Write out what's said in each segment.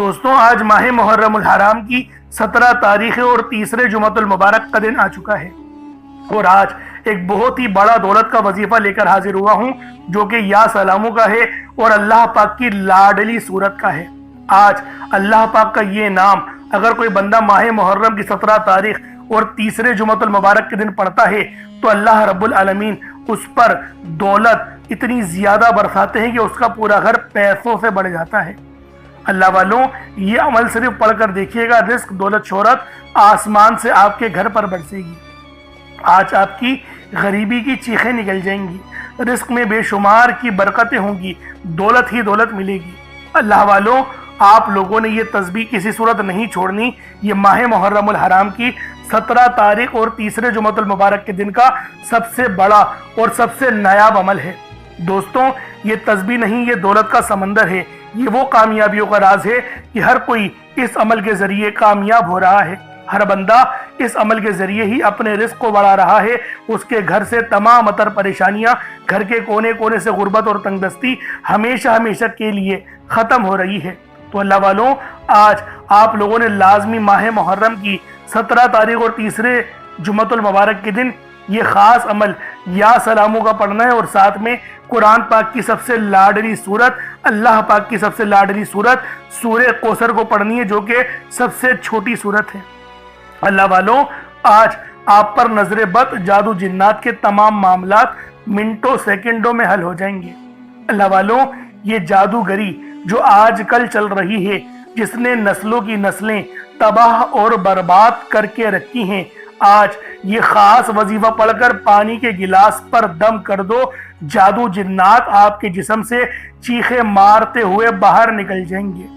دوستوں آج ماہ محرم الحرام کی 17 تاریخ اور تیسرے جمعۃ المبارک کا دن آ چکا ہے اور آج ایک بہت ہی بڑا دولت کا وظیفہ لے کر حاضر ہوا ہوں جو کہ یا سلاموں کا ہے اور اللہ پاک کی لاڈلی صورت کا ہے۔ آج اللہ پاک کا یہ نام اگر کوئی بندہ ماہ محرم کی 17 تاریخ اور تیسرے جمعۃ المبارک کے دن پڑھتا ہے تو اللہ رب العالمین اس پر دولت اتنی زیادہ برساتے ہیں کہ اس کا پورا گھر پیسوں سے بڑھ جاتا ہے۔ اللہ والوں یہ عمل صرف پڑھ کر دیکھیے گا، رزق دولت شہرت آسمان سے آپ کے گھر پر برسے گی۔ آج آپ کی غریبی کی چیخیں نکل جائیں گی، رزق میں بے شمار کی برکتیں ہوں گی، دولت ہی دولت ملے گی۔ اللہ والوں آپ لوگوں نے یہ تسبیح کسی صورت نہیں چھوڑنی، یہ ماہ محرم الحرام کی 17 تاریخ اور تیسرے جمعۃ المبارک کے دن کا سب سے بڑا اور سب سے نایاب عمل ہے۔ دوستوں یہ تسبیح نہیں، یہ دولت کا سمندر ہے، یہ وہ کامیابیوں کا راز ہے کہ ہر کوئی اس عمل کے ذریعے کامیاب ہو رہا ہے۔ ہر بندہ اس عمل کے ذریعے ہی اپنے رزق کو بڑھا رہا ہے، اس کے گھر سے تمام اتر پریشانیاں، گھر کے کونے کونے سے غربت اور تنگ دستی ہمیشہ کے لیے ختم ہو رہی ہے۔ تو اللہ والوں آج آپ لوگوں نے لازمی ماہ محرم کی 17 تاریخ اور تیسرے جمعۃ المبارک کے دن یہ خاص عمل یا سلاموں کا پڑھنا ہے اور ساتھ میں قرآن پاک کی سب سے لاڈلی صورت، اللہ پاک کی سب سے لاڈلی صورت سورہ کوثر کو پڑھنی ہے جو کہ سب سے چھوٹی صورت ہے۔ اللہ والوں آج آپ پر نظر بد، جادو جنات کے تمام معاملات منٹوں سیکنڈوں میں حل ہو جائیں گے۔ اللہ والوں یہ جادوگری جو آج کل چل رہی ہے، جس نے نسلوں کی نسلیں تباہ اور برباد کر کے رکھی ہیں، آج یہ خاص وظیفہ پڑھ کر پانی کے گلاس پر دم کر دو، جادو جنات آپ کے جسم سے چیخیں مارتے ہوئے باہر نکل جائیں گے،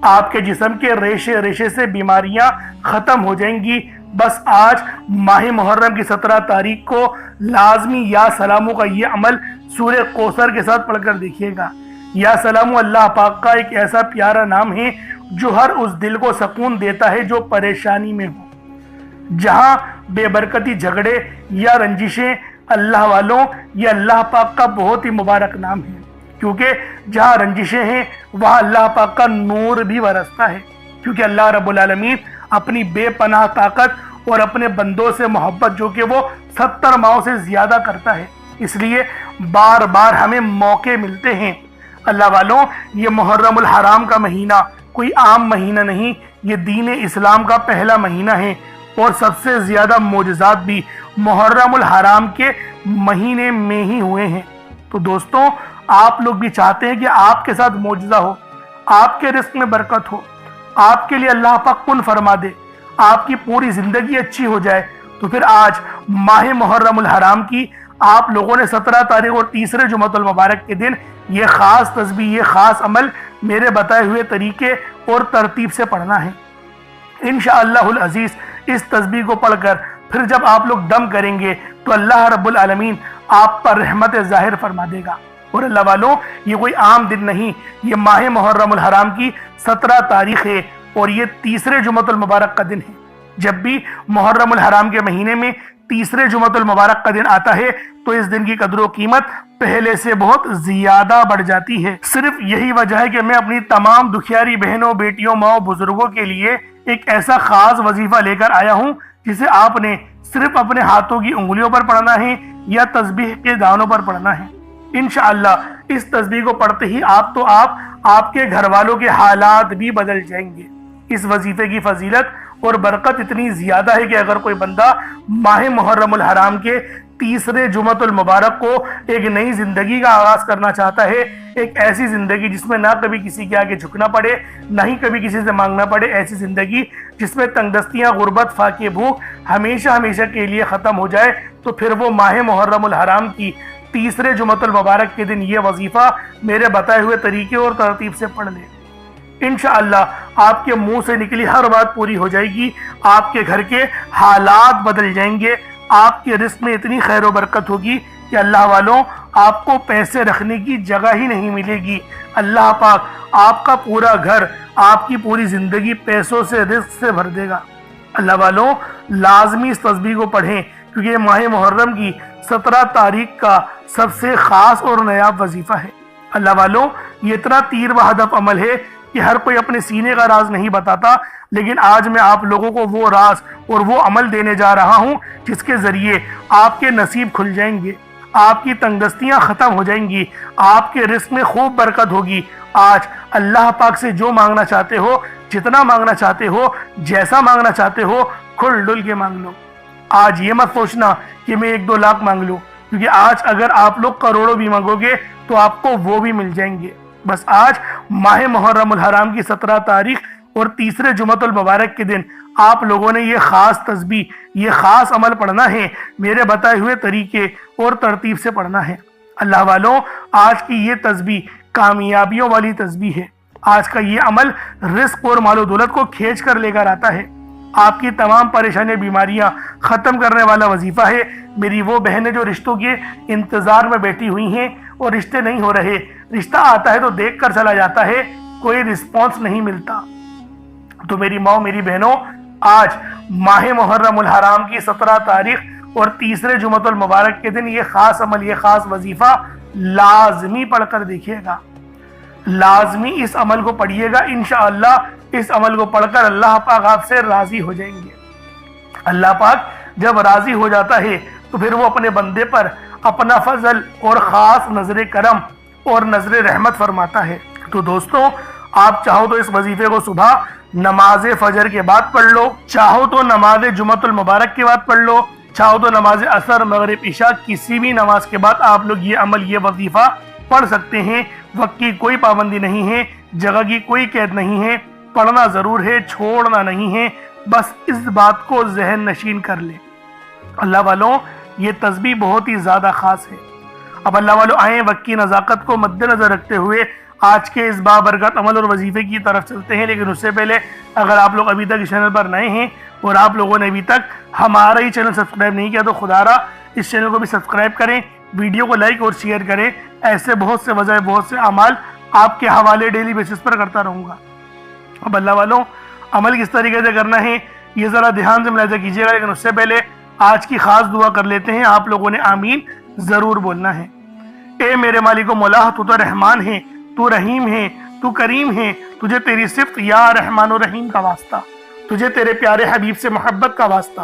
آپ کے جسم کے ریشے ریشے سے بیماریاں ختم ہو جائیں گی۔ بس آج ماہ محرم کی 17 تاریخ کو لازمی یا سلاموں کا یہ عمل سورہ کوثر کے ساتھ پڑھ کر دیکھیے گا۔ یا سلامو اللہ پاک کا ایک ایسا پیارا نام ہے جو ہر اس دل کو سکون دیتا ہے جو پریشانی میں ہو، جہاں بے برکتی، جھگڑے یا رنجشیں، اللہ والوں یہ اللہ پاک کا بہت ہی مبارک نام ہے، کیونکہ جہاں رنجشیں ہیں وہاں اللہ پاک کا نور بھی برستا ہے، کیونکہ اللہ رب العالمین اپنی بے پناہ طاقت اور اپنے بندوں سے محبت جو کہ وہ 70 ماہوں سے زیادہ کرتا ہے، اس لیے بار بار ہمیں موقع ملتے ہیں۔ اللہ والوں یہ محرم الحرام کا مہینہ کوئی عام مہینہ نہیں، یہ دین اسلام کا پہلا مہینہ ہے اور سب سے زیادہ معجزات بھی محرم الحرام کے مہینے میں ہی ہوئے ہیں۔ تو دوستوں آپ لوگ بھی چاہتے ہیں کہ آپ کے ساتھ معجزہ ہو، آپ کے رزق میں برکت ہو، آپ کے لیے اللہ پاک کن فرما دے، آپ کی پوری زندگی اچھی ہو جائے، تو پھر آج ماہ محرم الحرام کی آپ لوگوں نے 17 تاریخ اور تیسرے جمعۃ المبارک کے دن یہ خاص تسبیح، یہ خاص عمل میرے بتائے ہوئے طریقے اور ترتیب سے پڑھنا ہے۔ انشاءاللہ العزیز اس تسبیح کو پڑھ کر پھر جب آپ لوگ دم کریں گے تو اللہ رب العالمین آپ پر رحمت ظاہر فرما دے گا۔ اور اللہ والوں یہ کوئی عام دن نہیں، یہ ماہ محرم الحرام کی 17 تاریخ ہے اور یہ تیسرے جمعۃ المبارک کا دن ہے۔ جب بھی محرم الحرام کے مہینے میں تیسرے جمعۃ المبارک کا دن آتا ہے تو اس دن کی قدر و قیمت پہلے سے بہت زیادہ بڑھ جاتی ہے۔ صرف یہی وجہ ہے کہ میں اپنی تمام دکھیاری بہنوں، بیٹیوں، ماؤں، بزرگوں کے لیے ایک ایسا خاص وظیفہ لے کر آیا ہوں جسے آپ نے صرف اپنے ہاتھوں کی انگلیوں پر پڑھنا ہے یا تسبیح کے دانوں پر پڑھنا ہے۔ انشاءاللہ اس تسبیح کو پڑھتے ہی آپ کے گھر والوں کے حالات بھی بدل جائیں گے۔ اس وظیفے کی فضیلت اور برکت اتنی زیادہ ہے کہ اگر کوئی بندہ ماہ محرم الحرام کے تیسرے جمعۃ المبارک کو ایک نئی زندگی کا آغاز کرنا چاہتا ہے، ایک ایسی زندگی جس میں نہ کبھی کسی کے آگے جھکنا پڑے، نہ ہی کبھی کسی سے مانگنا پڑے، ایسی زندگی جس میں تنگ دستیاں، غربت، فاقے، بھوک ہمیشہ کے لیے ختم ہو جائے، تو پھر وہ ماہ محرم الحرام کی تیسرے جمعۃ المبارک کے دن یہ وظیفہ میرے بتائے ہوئے طریقے اور ترتیب سے پڑھ لے۔ انشاءاللہ آپ کے منہ سے نکلی ہر بات پوری ہو جائے گی، آپ کے گھر کے حالات بدل جائیں گے، آپ کے رزق میں اتنی خیر و برکت ہوگی کہ اللہ والوں آپ کو پیسے رکھنے کی جگہ ہی نہیں ملے گی۔ اللہ پاک آپ کا پورا گھر، آپ کی پوری زندگی پیسوں سے، رزق سے بھر دے گا۔ اللہ والوں لازمی اس تسبیح کو پڑھیں کیونکہ یہ ماہ محرم کی 17 تاریخ کا سب سے خاص اور نایاب وظیفہ ہے۔ اللہ والوں یہ اتنا تیر و ہدف عمل ہے کہ ہر کوئی اپنے سینے کا راز نہیں بتاتا، لیکن آج میں آپ لوگوں کو وہ راز اور وہ عمل دینے جا رہا ہوں جس کے ذریعے آپ کے نصیب کھل جائیں گے، آپ کی تنگدستیاں ختم ہو جائیں گی، آپ کے رزق میں خوب برکت ہوگی۔ آج اللہ پاک سے جو مانگنا چاہتے ہو، جتنا مانگنا چاہتے ہو، جیسا مانگنا چاہتے ہو، کھل ڈل کے مانگ لو۔ آج یہ مت سوچنا کہ میں 1-2 لاکھ مانگ لوں، کیونکہ آج اگر آپ لوگ کروڑوں بھی مانگو گے تو آپ کو وہ بھی مل جائیں گے۔ بس آج ماہ محرم الحرام کی 17 تاریخ اور تیسرے جمعۃ المبارک کے دن آپ لوگوں نے یہ خاص تسبیح، یہ خاص عمل پڑھنا ہے، میرے بتائے ہوئے طریقے اور ترتیب سے پڑھنا ہے۔ اللہ والوں، آج کی یہ تسبیح کامیابیوں والی تسبیح ہے۔ آج کا یہ عمل رزق اور مال و دولت کو کھینچ کر لے کر آتا ہے۔ آپ کی تمام پریشانی بیماریاں ختم کرنے والا وظیفہ ہے۔ میری وہ بہنیں جو رشتوں کے انتظار میں بیٹھی ہوئی ہیں اور رشتے نہیں ہو رہے، رشتہ آتا ہے تو دیکھ کر چلا جاتا ہے، کوئی رسپانس نہیں ملتا، تو میری ماں، میری بہنوں، آج ماہ محرم الحرام کی 17 تاریخ اور تیسرے جمعۃ المبارک کے دن یہ خاص عمل، یہ خاص وظیفہ لازمی پڑھ کر دیکھیے گا۔ لازمی اس عمل کو پڑھیے گا، انشاءاللہ اس عمل کو پڑھ کر اللہ پاک آپ سے راضی ہو جائیں گے۔ اللہ پاک جب راضی ہو جاتا ہے تو پھر وہ اپنے بندے پر اپنا فضل اور خاص نظر کرم اور نظر رحمت فرماتا ہے۔ تو دوستوں، آپ چاہو تو اس وظیفے کو صبح نماز فجر کے بعد پڑھ لو، چاہو تو نماز جمعۃ المبارک کے بعد پڑھ لو، چاہو تو نماز عصر، مغرب، عشاء کسی بھی نماز کے بعد آپ لوگ یہ عمل، یہ وظیفہ پڑھ سکتے ہیں۔ وقت کی کوئی پابندی نہیں ہے، جگہ کی کوئی قید نہیں ہے، پڑھنا ضرور ہے، چھوڑنا نہیں ہے، بس اس بات کو ذہن نشین کر لیں۔ اللہ والوں، یہ تسبیح بہت ہی زیادہ خاص ہے۔ اب اللہ والوں آئیں، وقت کی نزاکت کو مد نظر رکھتے ہوئے آج کے اس بابرکت عمل اور وظیفے کی طرف چلتے ہیں۔ لیکن اس سے پہلے اگر آپ لوگ ابھی تک اس چینل پر نئے ہیں اور آپ لوگوں نے ابھی تک ہمارا ہی چینل سبسکرائب نہیں کیا تو خدا را اس چینل کو بھی سبسکرائب کریں، ویڈیو کو لائک اور شیئر کریں۔ ایسے بہت سے وظائف، بہت سے اعمال آپ کے حوالے ڈیلی بیسس پر کرتا رہوں گا۔ اب اللہ والوں، عمل کس طریقے سے کرنا ہے یہ ذرا دھیان سے ملاحظہ کیجیے گا، لیکن اس سے پہلے آج کی خاص دعا کر لیتے ہیں۔ آپ لوگوں نے آمین ضرور بولنا ہے۔ اے میرے مالک و مولا، تو رحمان ہے، تو رحیم ہے، تو کریم ہے، تجھے تیری صفت یا رحمان و رحیم کا واسطہ، تجھے تیرے پیارے حبیب سے محبت کا واسطہ۔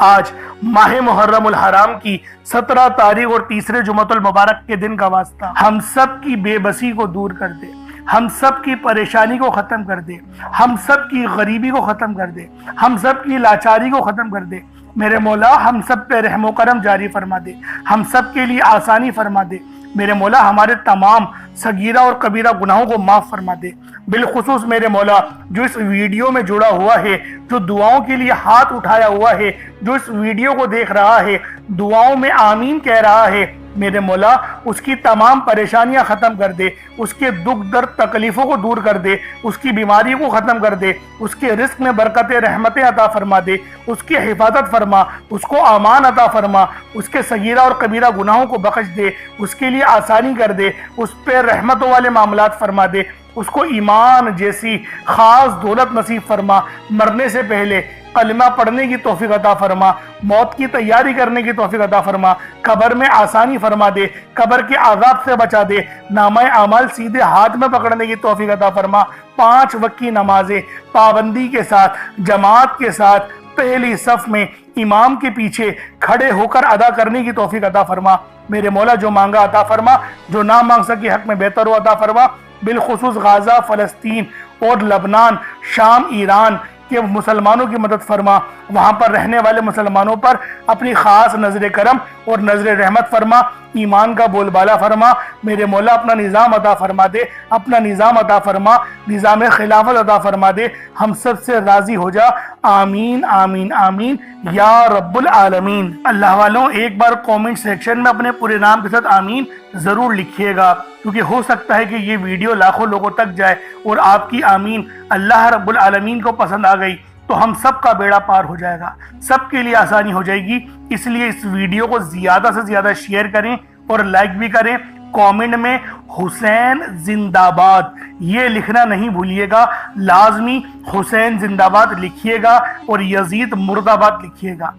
آج ماہ محرم الحرام کی 17 تاریخ اور تیسرے جمعۃ المبارک کے دن کا واسطہ، ہم سب کی بے بسی کو دور کر دے، ہم سب کی پریشانی کو ختم کر دے، ہم سب کی غریبی کو ختم کر دے، ہم سب کی لاچاری کو ختم کر دے۔ میرے مولا ہم سب پہ رحم و کرم جاری فرما دے، ہم سب کے لیے آسانی فرما دے۔ میرے مولا ہمارے تمام صغیرہ اور کبیرہ گناہوں کو معاف فرما دے۔ بالخصوص میرے مولا جو اس ویڈیو میں جڑا ہوا ہے، جو دعاؤں کے لیے ہاتھ اٹھایا ہوا ہے، جو اس ویڈیو کو دیکھ رہا ہے، دعاؤں میں آمین کہہ رہا ہے، میرے مولا اس کی تمام پریشانیاں ختم کر دے، اس کے دکھ درد تکلیفوں کو دور کر دے، اس کی بیماریوں کو ختم کر دے، اس کے رزق میں برکتیں رحمتیں عطا فرما دے، اس کی حفاظت فرما، اس کو امان عطا فرما، اس کے صغیرہ اور کبیرہ گناہوں کو بخش دے، اس کے لیے آسانی کر دے، اس پہ رحمتوں والے معاملات فرما دے، اس کو ایمان جیسی خاص دولت نصیب فرما، مرنے سے پہلے کلمہ پڑھنے کی توفیق عطا فرما، موت کی تیاری کرنے کی توفیق عطا فرما، قبر میں آسانی فرما دے، قبر کے عذاب سے بچا دے، نامہ اعمال سیدھے ہاتھ میں پکڑنے کی توفیق عطا فرما، 5 وقت کی نمازیں پابندی کے ساتھ، جماعت کے ساتھ، پہلی صف میں امام کے پیچھے کھڑے ہو کر ادا کرنے کی توفیق عطا فرما۔ میرے مولا جو مانگا عطا فرما، جو نہ مانگ سکے حق میں بہتر ہو عطا فرما۔ بالخصوص غزہ، فلسطین اور لبنان، شام، ایران کہ مسلمانوں کی مدد فرما، وہاں پر رہنے والے مسلمانوں پر اپنی خاص نظر کرم اور نظر رحمت فرما، ایمان کا بول بالا فرما۔ میرے مولا اپنا نظام عطا فرما دے، اپنا نظام عطا فرما، نظام خلافت عطا فرما دے، ہم سب سے راضی ہو جا، آمین آمین آمین یا رب العالمین۔ اللہ والوں ایک بار کومنٹ سیکشن میں اپنے پورے نام کے ساتھ آمین ضرور لکھیے گا، کیونکہ ہو سکتا ہے کہ یہ ویڈیو لاکھوں لوگوں تک جائے اور آپ کی آمین اللہ رب العالمین کو پسند آ گئی تو ہم سب کا بیڑا پار ہو جائے گا، سب کے لیے آسانی ہو جائے گی۔ اس لیے اس ویڈیو کو زیادہ سے زیادہ شیئر کریں اور لائک بھی کریں۔ کومنٹ میں حسین زندہ باد یہ لکھنا نہیں بھولیے گا، لازمی حسین زندہ باد لکھیے گا اور یزید مرد آباد لکھیے گا۔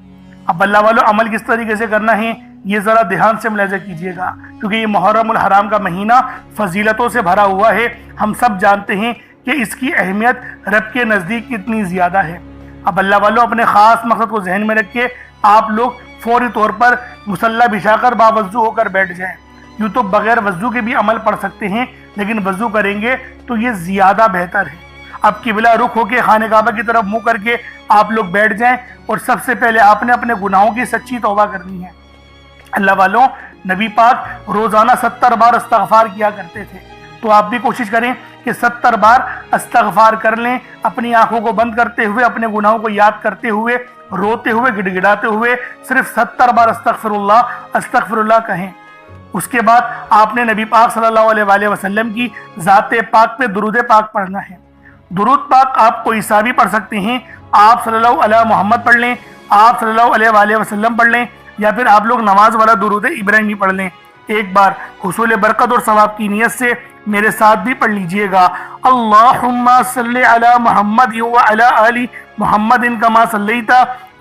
اب اللہ والوں عمل کس طریقے سے کرنا ہے یہ ذرا دھیان سے ملاحظہ کیجیے گا، کیونکہ یہ محرم الحرام کا مہینہ فضیلتوں سے بھرا ہوا ہے۔ ہم سب جانتے ہیں کہ کہ اس کی اہمیت رب کے نزدیک کتنی زیادہ ہے۔ اب اللہ والوں اپنے خاص مقصد کو ذہن میں رکھ کے آپ لوگ فوری طور پر مصلی بچھا کر باوضو ہو کر بیٹھ جائیں۔ یوں تو بغیر وضو کے بھی عمل پڑھ سکتے ہیں، لیکن وضو کریں گے تو یہ زیادہ بہتر ہے۔ اب قبلہ رخ ہو کے خانہ کعبہ کی طرف منہ کر کے آپ لوگ بیٹھ جائیں، اور سب سے پہلے آپ نے اپنے گناہوں کی سچی توبہ کرنی ہے۔ اللہ والوں نبی پاک روزانہ 70 بار استغفار کیا کرتے تھے، تو آپ بھی کوشش کریں کہ 70 بار استغفار کر لیں، اپنی آنکھوں کو بند کرتے ہوئے، اپنے گناہوں کو یاد کرتے ہوئے، روتے ہوئے، گڑ گڑاتے ہوئے صرف 70 بار استغفر اللہ کہیں۔ اس کے بعد آپ نے نبی پاک صلی اللہ علیہ وآلہ وسلم کی ذات پاک پہ درود پاک پڑھنا ہے۔ درود پاک آپ کوئی سا بھی پڑھ سکتے ہیں، آپ صلی اللہ علیہ محمد پڑھ لیں، آپ صلی اللہ علیہ وآلہ وسلم پڑھ لیں، یا پھر آپ لوگ نماز والا درود ابراہیمی پڑھ لیں۔ ایک بار حصول برکت اور ثواب کی نیت سے میرے ساتھ بھی پڑھ لیجئے گا۔ اللہم صلی علی محمد وعلی آل محمد کما صلیت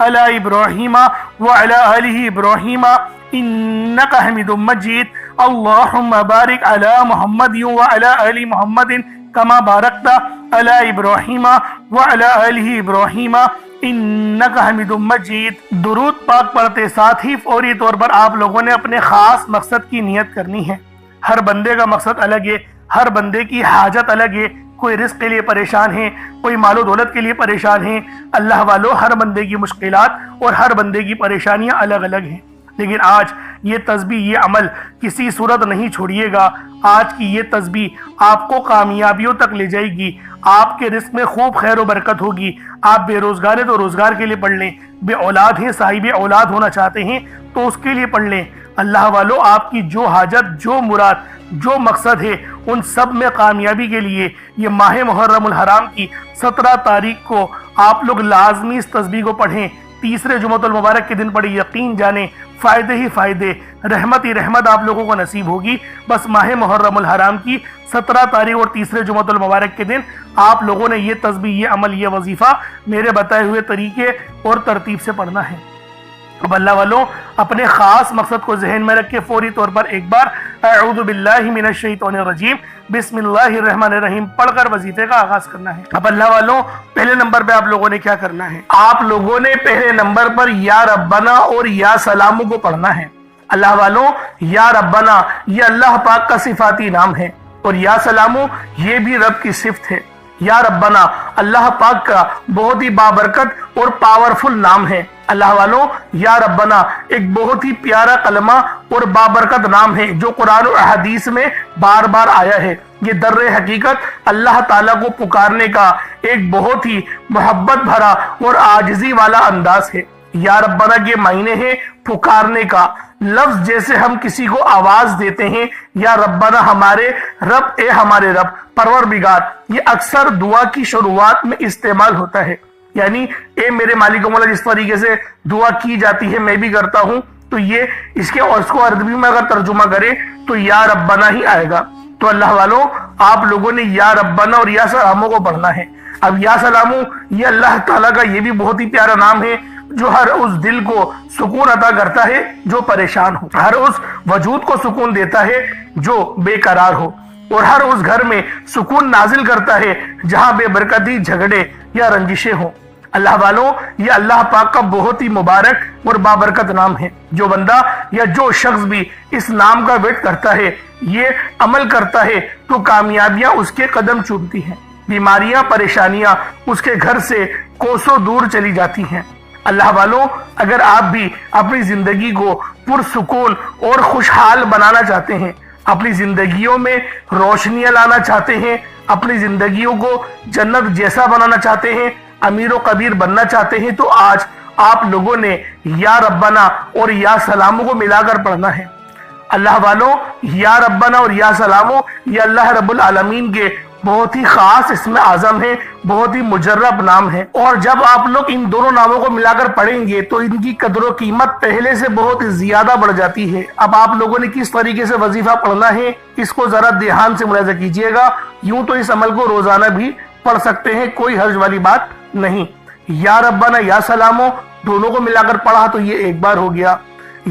علی ابراہیم وعلی آل ابراہیم انک حمید مجید۔ اللہم بارک علی محمد وعلی آل محمد کما بارکت علی ابراہیم وعلی آل ابراہیم انک حمید مجید۔ درود پاک پڑھتے ساتھ ہی فوری طور پر آپ لوگوں نے اپنے خاص مقصد کی نیت کرنی ہے۔ ہر بندے کا مقصد الگ ہے، ہر بندے کی حاجت الگ ہے۔ کوئی رزق کے لیے پریشان ہے، کوئی مال و دولت کے لیے پریشان ہے۔ اللہ والوں ہر بندے کی مشکلات اور ہر بندے کی پریشانیاں الگ الگ ہیں، لیکن آج یہ تسبیح، یہ عمل کسی صورت نہیں چھوڑیے گا۔ آج کی یہ تسبیح آپ کو کامیابیوں تک لے جائے گی، آپ کے رزق میں خوب خیر و برکت ہوگی۔ آپ بے روزگار ہیں تو روزگار کے لیے پڑھ لیں، بے اولاد ہیں، صاحب اولاد ہونا چاہتے ہیں تو اس کے لیے پڑھ لیں۔ اللہ والوں آپ کی جو حاجت، جو مراد، جو مقصد ہے، ان سب میں کامیابی کے لیے یہ ماہ محرم الحرام کی 17 تاریخ کو آپ لوگ لازمی اس تسبیح کو پڑھیں۔ تیسرے جمعۃ المبارک کے دن پڑھی، یقین جانیں فائدے ہی فائدے، رحمت ہی رحمت آپ لوگوں کو نصیب ہوگی۔ بس ماہ محرم الحرام کی 17 تاریخ اور تیسرے جمعۃ المبارک کے دن آپ لوگوں نے یہ تسبیح، یہ عمل، یہ وظیفہ میرے بتائے ہوئے طریقے اور ترتیب سے پڑھنا ہے۔ اب اللہ والوں اپنے خاص مقصد کو ذہن میں رکھ کے فوری طور پر ایک بار اعوذ باللہ من الشیطان الرجیم بسم اللہ الرحمن الرحیم پڑھ کر وظیفے کا آغاز کرنا ہے۔ اب اللہ والوں پہلے نمبر پہ آپ لوگوں نے کیا کرنا ہے؟ آپ لوگوں نے پہلے نمبر پر یا ربنا اور یا سلامو کو پڑھنا ہے۔ اللہ والوں یا ربنا یہ اللہ پاک کا صفاتی نام ہے، اور یا سلامو یہ بھی رب کی صفت ہے۔ یا ربنا اللہ پاک کا بہت ہی بابرکت اور پاورفل نام ہے۔ اللہ والوں یا ربنا ایک بہت ہی پیارا کلمہ اور بابرکت نام ہے جو قرآن و حدیث میں بار بار آیا ہے۔ یہ در حقیقت اللہ تعالیٰ کو پکارنے کا ایک بہت ہی محبت بھرا اور عاجزی والا انداز ہے۔ یا ربنا کے معنی ہے پکارنے کا لفظ، جیسے ہم کسی کو آواز دیتے ہیں یا ربنا ہمارے رب، اے ہمارے رب، پروردگار، یہ اکثر دعا کی شروعات میں استعمال ہوتا ہے۔ یعنی اے میرے مالک و مولا، جس طریقے سے دعا کی جاتی ہے میں بھی کرتا ہوں، تو یہ اس کو عربی میں اگر ترجمہ کرے تو یا ربنا ہی آئے گا۔ تو اللہ والوں آپ لوگوں نے یا ربنا اور یا سلامو کو پڑھنا ہے۔ اب یا سلامو یہ اللہ تعالیٰ کا یہ بھی بہت ہی پیارا نام ہے جو ہر اس دل کو سکون عطا کرتا ہے جو پریشان ہو، ہر اس وجود کو سکون دیتا ہے جو بے قرار ہو، اور ہر اس گھر میں سکون نازل کرتا ہے جہاں بے برکتی، جھگڑے یا رنجشیں ہوں۔ اللہ والوں یہ اللہ پاک کا بہت ہی مبارک اور بابرکت نام ہے۔ جو بندہ یا جو شخص بھی اس نام کا ورد کرتا ہے، یہ عمل کرتا ہے، تو کامیابیاں اس کے قدم چومتی ہیں، بیماریاں، پریشانیاں اس کے گھر سے کوسوں دور چلی جاتی ہیں۔ اللہ والوں اگر آپ بھی اپنی زندگی کو پرسکون اور خوشحال بنانا چاہتے ہیں، اپنی زندگیوں میں روشنیاں لانا چاہتے ہیں، اپنی زندگیوں کو جنت جیسا بنانا چاہتے ہیں، امیر و کبیر بننا چاہتے ہیں، تو آج آپ لوگوں نے یا ربنا اور یا سلامو کو ملا کر پڑھنا ہے۔ اللہ والوں یا ربنا اور یا سلامو یہ اللہ رب العالمین کے بہت ہی خاص اسم اعظم ہے، بہت ہی مجرب نام ہے، اور جب آپ لوگ ان دونوں ناموں کو ملا کر پڑھیں گے تو ان کی قدر و قیمت پہلے سے بہت زیادہ بڑھ جاتی ہے۔ اب آپ لوگوں نے کس طریقے سے وظیفہ پڑھنا ہے اس کو ذرا دھیان سے ملاحظہ کیجئے گا۔ یوں تو اس عمل کو روزانہ بھی پڑھ سکتے ہیں، کوئی حرج والی بات نہیں۔ یا ربنا یا سلامو دونوں کو ملا کر پڑھا تو یہ ایک بار ہو گیا،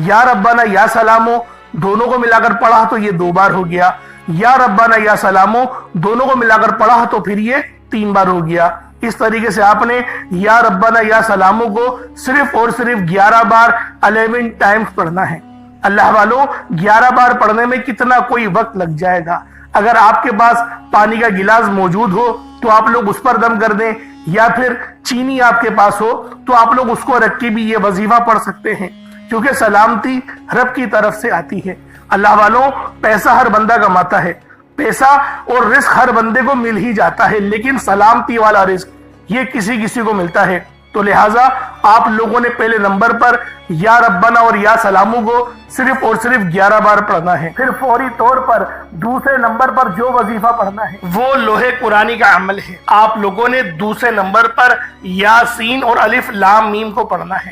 یا ربنا یا سلامو دونوں کو ملا کر پڑھا تو یہ 2 بار ہو گیا، یا ربنا یا سلامو دونوں کو ملا کر پڑھا تو پھر یہ 3 بار ہو گیا۔ اس طریقے سے آپ نے یا ربنا یا سلامو کو صرف اور صرف 11 بار 11 ٹائمز پڑھنا ہے۔ اللہ والوں 11 بار پڑھنے میں کتنا کوئی وقت لگ جائے گا۔ اگر آپ کے پاس پانی کا گلاس موجود ہو تو آپ لوگ اس پر دم کر دیں، یا پھر چینی آپ کے پاس ہو تو آپ لوگ اس کو رکھ کے بھی یہ وظیفہ پڑھ سکتے ہیں، کیونکہ سلامتی رب کی طرف سے آتی ہے۔ اللہ والوں پیسہ ہر بندہ کماتا ہے، پیسہ اور رزق ہر بندے کو مل ہی جاتا ہے، لیکن سلامتی والا رزق یہ کسی کسی کو ملتا ہے۔ تو لہٰذا آپ لوگوں نے پہلے نمبر پر یا ربنا اور یا سلامو کو صرف اور صرف 11 بار پڑھنا ہے۔ پھر فوری طور پر دوسرے نمبر پر جو وظیفہ پڑھنا ہے وہ لوح قرآنی کا عمل ہے۔ آپ لوگوں نے دوسرے نمبر پر یاسین اور الف لام میم کو پڑھنا ہے۔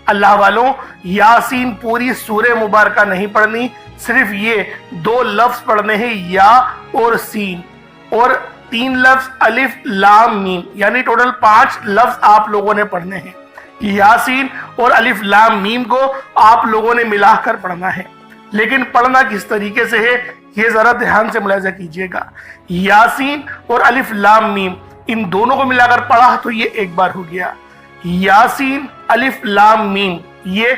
اللہ والوں یاسین پوری سورہ مبارکہ نہیں پڑھنی، صرف یہ 2 لفظ پڑھنے ہیں، یا اور سین، اور 3 لفظ الف لام میم، یعنی ٹوٹل 5 لفظ آپ لوگوں نے پڑھنے ہیں۔ یاسین اور الف لام میم کو آپ لوگوں نے ملا کر پڑھنا ہے، لیکن پڑھنا کس طریقے سے ہے یہ ذرا دھیان سے ملاحظہ کیجئے گا۔ یاسین اور الف لام میم ان دونوں کو ملا کر پڑھا تو یہ 1 بار ہو گیا۔ یاسین الف لام میم یہ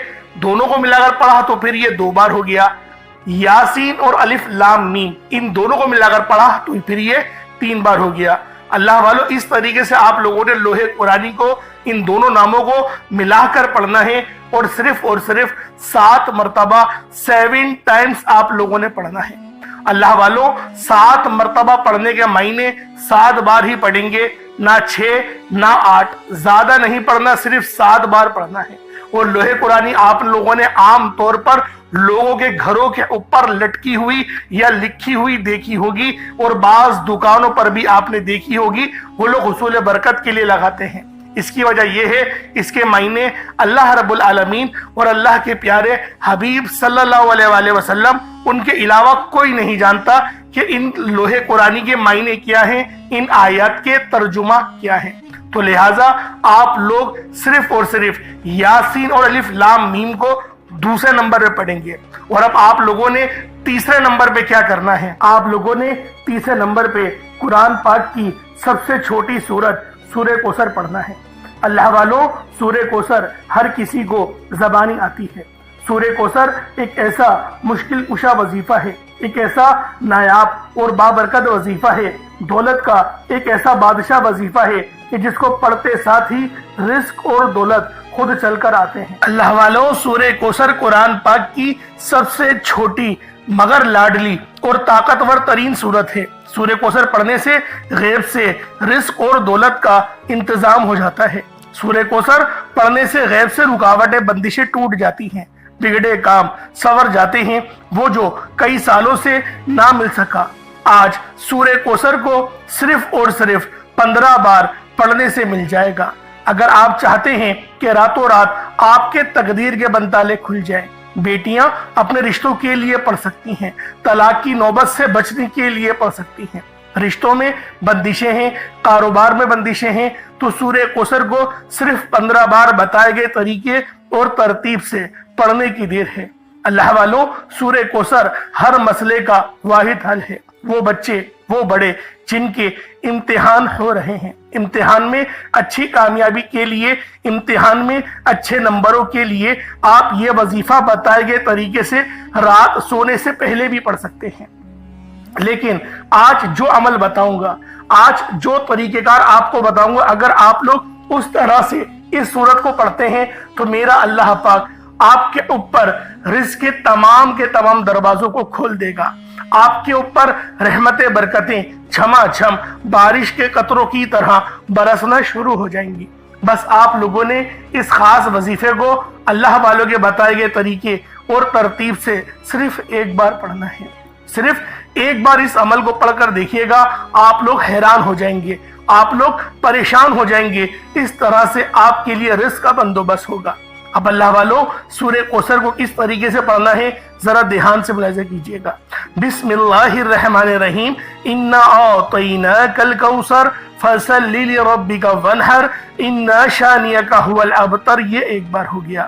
دونوں کو ملا کر پڑھا تو پھر یہ 2 بار ہو گیا۔ یاسین اور الف لام میم ان دونوں کو ملا کر پڑھا تو پھر یہ 3 بار ہو گیا۔ اللہ والوں اس طریقے سے آپ لوگوں نے لوح قرآنی کو ان دونوں ناموں کو ملا کر پڑھنا ہے، اور صرف 7 مرتبہ 7 ٹائمز آپ لوگوں نے پڑھنا ہے۔ اللہ والوں 7 مرتبہ پڑھنے کے معنی 7 بار ہی پڑھیں گے، نہ 6 نہ 8، زیادہ نہیں پڑھنا، صرف 7 بار پڑھنا ہے۔ اور لوح قرآنی آپ لوگوں نے عام طور پر لوگوں کے گھروں کے اوپر لٹکی ہوئی یا لکھی ہوئی دیکھی ہوگی، اور بعض دکانوں پر بھی آپ نے دیکھی ہوگی، وہ لوگ حصول برکت کے لیے لگاتے ہیں۔ اس کی وجہ یہ ہے اس کے معنی اللہ رب العالمین اور اللہ کے پیارے حبیب صلی اللہ علیہ وآلہ وسلم ان کے علاوہ کوئی نہیں جانتا کہ ان لوح قرآنی کے معنی کیا ہیں، ان آیات کے ترجمہ کیا ہیں۔ تو لہٰذا آپ لوگ صرف اور صرف یاسین اور الف لام میم کو دوسرے نمبر پہ پڑھیں گے۔ اور اب آپ لوگوں نے تیسرے نمبر پہ کیا کرنا ہے؟ آپ لوگوں نے تیسرے نمبر پہ قرآن پاک کی سب سے چھوٹی سورت سورہ کوثر پڑھنا ہے۔ اللہ والوں سورہ کوثر ہر کسی کو زبانی آتی ہے۔ سورہ کوثر ایک ایسا مشکل کشا وظیفہ ہے، ایک ایسا نایاب اور بابرکت وظیفہ ہے، دولت کا ایک ایسا بادشاہ وظیفہ ہے کہ جس کو پڑھتے ساتھ ہی رزق اور دولت خود چل کر آتے ہیں۔ اللہ والوں سورہ کوثر قرآن پاک کی سب سے چھوٹی مگر لاڈلی اور طاقتور ترین سورت ہے۔ سورہ کوثر پڑھنے سے غیب سے رزق اور دولت کا انتظام ہو جاتا ہے۔ سورہ کوثر پڑھنے سے غیب سے رکاوٹیں بندشیں ٹوٹ جاتی ہیں، بگڑے کام سنور جاتے ہیں، وہ جو کئی سالوں سے نہ مل سکا آج سورہ کوثر کو صرف اور صرف 15 بار پڑھنے سے مل جائے گا۔ اگر آپ چاہتے ہیں کہ راتوں رات آپ کے تقدیر کے بنتالے کھل جائیں، بیٹیاں اپنے رشتوں کے لیے پڑھ سکتی ہیں، طلاق کی نوبت سے بچنے کے لیے پڑھ سکتی ہیں، رشتوں میں بندشیں ہیں، کاروبار میں بندشیں ہیں، تو سورہ کوثر کو صرف 15 بار بتائے گئے طریقے اور ترتیب سے پڑھنے کی دیر ہے۔ اللہ والوں سورہ کوثر ہر مسئلے کا واحد حل ہے۔ وہ بچے وہ بڑے جن کے امتحان ہو رہے ہیں، امتحان میں اچھی کامیابی کے لیے، امتحان میں اچھے نمبروں کے لیے آپ یہ وظیفہ بتائے گئے طریقے سے رات سونے سے پہلے بھی پڑھ سکتے ہیں۔ لیکن آج جو عمل بتاؤں گا، آج جو طریقہ کار آپ کو بتاؤں گا، اگر آپ لوگ اس طرح سے اس سورت کو پڑھتے ہیں تو میرا اللہ پاک آپ کے اوپر رزق کے تمام دروازوں کو کھول دے گا۔ آپ کے اوپر رحمتیں برکتیں چھما چھم بارش کے قطروں کی طرح برسنا شروع ہو جائیں گی۔ بس آپ لوگوں نے اس خاص وظیفے کو اللہ والوں کے بتائے گئے طریقے اور ترتیب سے صرف 1 بار پڑھنا ہے۔ صرف 1 بار اس عمل کو پڑھ کر دیکھیے گا، آپ لوگ حیران ہو جائیں گے، آپ لوگ پریشان ہو جائیں گے، اس طرح سے آپ کے لیے رزق کا بندوبست ہوگا۔ اب اللہ والوں سورہ کوثر کو کس طریقے سے پڑھنا ہے ذرا دھیان سے ملاحظہ کیجئے گا۔ بسم اللہ الرحمن الرحیم، انا اعطیناک الکوثر فصل لربک وانحر ان شانئک هو الابتر، یہ 1 بار ہو گیا۔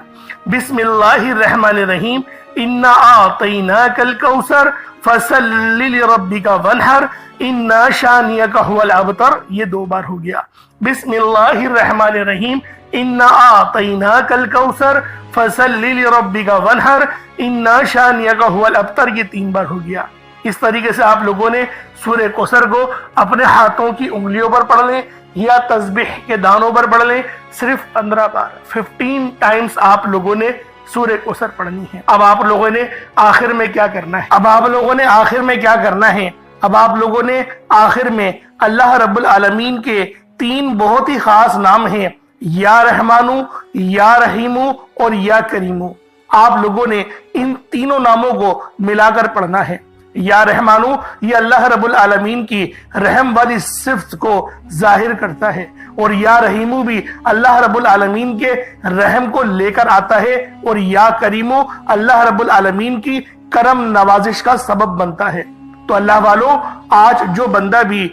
بسم اللہ الرحمن الرحیم، انا اعطیناک الکوثر فصل لربک وانحر ان شانئک هو الابتر، یہ 2 بار ہو گیا۔ بسم اللہ الرحمن الرحیم انا اعطیناک الکوثر فصل لربک وانحر ان شانئک هو الابتر، یہ 3 بار ہو گیا۔ اس طریقے سے آپ لوگوں نے سورہ کوثر کو اپنے ہاتھوں کی انگلیوں پر پڑھ لیں یا تسبیح کے دانوں پر پڑھ لیں، صرف 15 بار 15 ٹائمز آپ لوگوں نے سورہ کوثر پڑھنی ہے۔ اب آپ لوگوں نے آخر میں کیا کرنا ہے؟ اب آپ لوگوں نے آخر میں اللہ رب العالمین کے 3 بہت ہی خاص نام ہیں، یا رحمانو، یا رحیمو اور یا کریمو۔ آپ لوگوں نے ان تینوں ناموں کو ملا کر پڑھنا ہے۔ یا رحمانو یہ اللہ رب العالمین کی رحم والی صفت کو ظاہر کرتا ہے، اور یا رحیمو بھی اللہ رب العالمین کے رحم کو لے کر آتا ہے، اور یا کریمو اللہ رب العالمین کی کرم نوازش کا سبب بنتا ہے۔ تو اللہ والو، آج جو بندہ بھی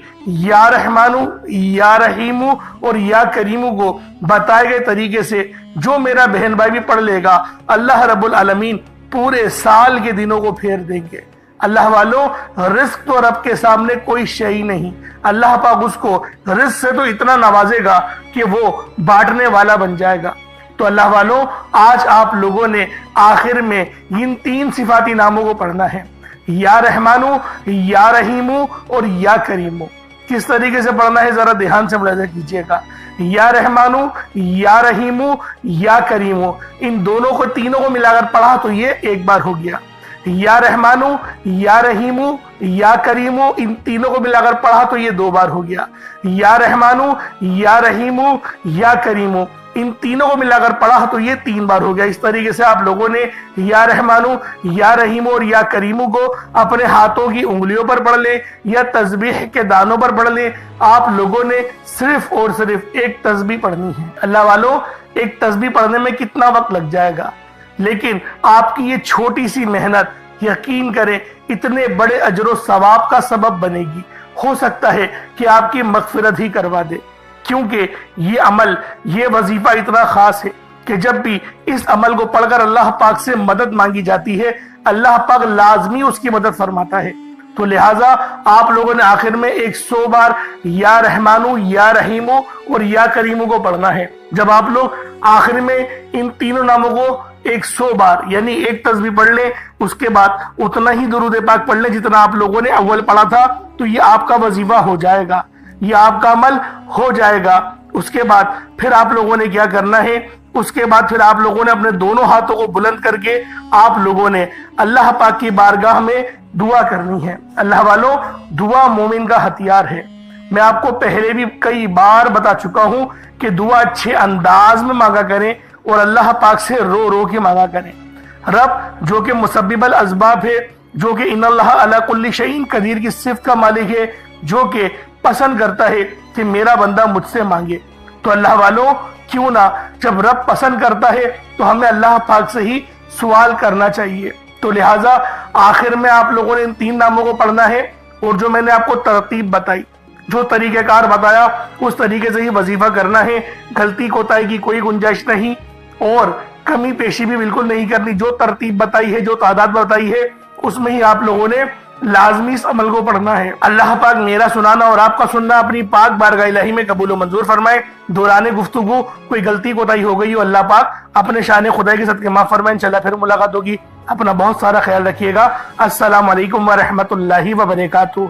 یا رحمانو، یا رحیمو اور یا کریمو کو بتائے گئے طریقے سے جو میرا بہن بھائی بھی پڑھ لے گا، اللہ رب العالمین پورے سال کے دنوں کو پھیر دیں گے۔ اللہ والو، رزق تو رب کے سامنے کوئی شے نہیں، اللہ پاک اس کو رزق سے تو اتنا نوازے گا کہ وہ بانٹنے والا بن جائے گا۔ تو اللہ والو، آج آپ لوگوں نے آخر میں ان 3 صفاتی ناموں کو پڑھنا ہے، یا رحمانو، یا رحیمو اور یا کریمو۔ کس طریقے سے پڑھنا ہے ذرا دھیان سے ملاحظہ کیجئے گا۔ یا رحمانو، یا رحیمو، یا کریمو، ان دونوں کو تینوں کو ملا کر پڑھا تو یہ 1 بار ہو گیا۔ یا رحمانو، یا رحیمو، یا کریمو، ان تینوں کو ملا کر پڑھا تو یہ 2 بار ہو گیا۔ یا رحمانو، یا رحیمو، یا کریمو، ان تینوں کو ملا کر پڑھا تو یہ 3 بار ہو گیا۔ اس طریقے سے آپ لوگوں نے یا رحمانو، یا رحیمو اور یا کریمو کو اپنے ہاتھوں کی انگلیوں پر پڑھ لیں یا تسبیح کے دانوں پر پڑھ لیں۔ آپ لوگوں نے صرف اور صرف 1 تسبیح پڑھنی ہے۔ اللہ والو، 1 تسبیح پڑھنے میں کتنا وقت لگ جائے گا، لیکن آپ کی یہ چھوٹی سی محنت یقین کریں اتنے بڑے اجر و ثواب کا سبب بنے گی۔ ہو سکتا ہے کہ آپ کی مغفرت ہی کروا دے، کیونکہ یہ عمل، یہ وظیفہ اتنا خاص ہے کہ جب بھی اس عمل کو پڑھ کر اللہ پاک سے مدد مانگی جاتی ہے، اللہ پاک لازمی اس کی مدد فرماتا ہے۔ تو لہٰذا آپ لوگوں نے آخر میں 100 بار یا رحمانو، یا رحیمو اور یا کریمو کو پڑھنا ہے۔ جب آپ لوگ آخر میں ان تینوں ناموں کو 100 بار یعنی 1 تسبیح پڑھ لیں، اس کے بعد اتنا ہی درود پاک پڑھ لیں جتنا آپ لوگوں نے اول پڑھا تھا، تو یہ آپ کا وظیفہ ہو جائے گا، یہ آپ کا عمل ہو جائے گا۔ اس کے بعد پھر آپ لوگوں نے کیا کرنا ہے؟ اس کے بعد پھر آپ لوگوں نے اپنے دونوں ہاتھوں کو بلند کر کے آپ لوگوں نے اللہ پاک کی بارگاہ میں دعا کرنی ہے۔ اللہ والوں، دعا مومن کا ہتھیار ہے۔ میں آپ کو پہلے بھی کئی بار بتا چکا ہوں کہ دعا اچھے انداز میں مانگا کریں اور اللہ پاک سے رو رو کے مانگا کریں۔ رب جو کہ مسبب الاسباب ہے، جو کہ ان اللہ علی کل شیء قدیر کی صفت کا مالک ہے، جو کہ پسند کرتا ہے کہ میرا بندہ مجھ سے مانگے، تو اللہ والوں کیوں نہ جب رب پسند کرتا ہے تو ہمیں اللہ پاک سے ہی سوال کرنا چاہیے۔ تو لہٰذا آخر میں آپ لوگوں نے ان 3 ناموں کو پڑھنا ہے، اور جو میں نے آپ کو ترتیب بتائی، جو طریقہ کار بتایا، اس طریقے سے ہی وظیفہ کرنا ہے۔ غلطی کوتاہی کی کوئی گنجائش نہیں، اور کمی پیشی بھی بالکل نہیں کرنی۔ جو ترتیب بتائی ہے، جو تعداد بتائی ہے، اس میں ہی آپ لوگوں نے لازمی اس عمل کو پڑھنا ہے۔ اللہ پاک میرا سنانا اور آپ کا سننا اپنی پاک بارگاہ الہی میں قبول و منظور فرمائے۔ دوران گفتگو کوئی غلطی کوتاہی ہو گئی ہو، اللہ پاک اپنے شان خدا کے صدقے معاف فرمائے۔ انشاءاللہ پھر ملاقات ہوگی۔ اپنا بہت سارا خیال رکھیے گا۔ السلام علیکم ورحمۃ اللہ وبرکاتہ۔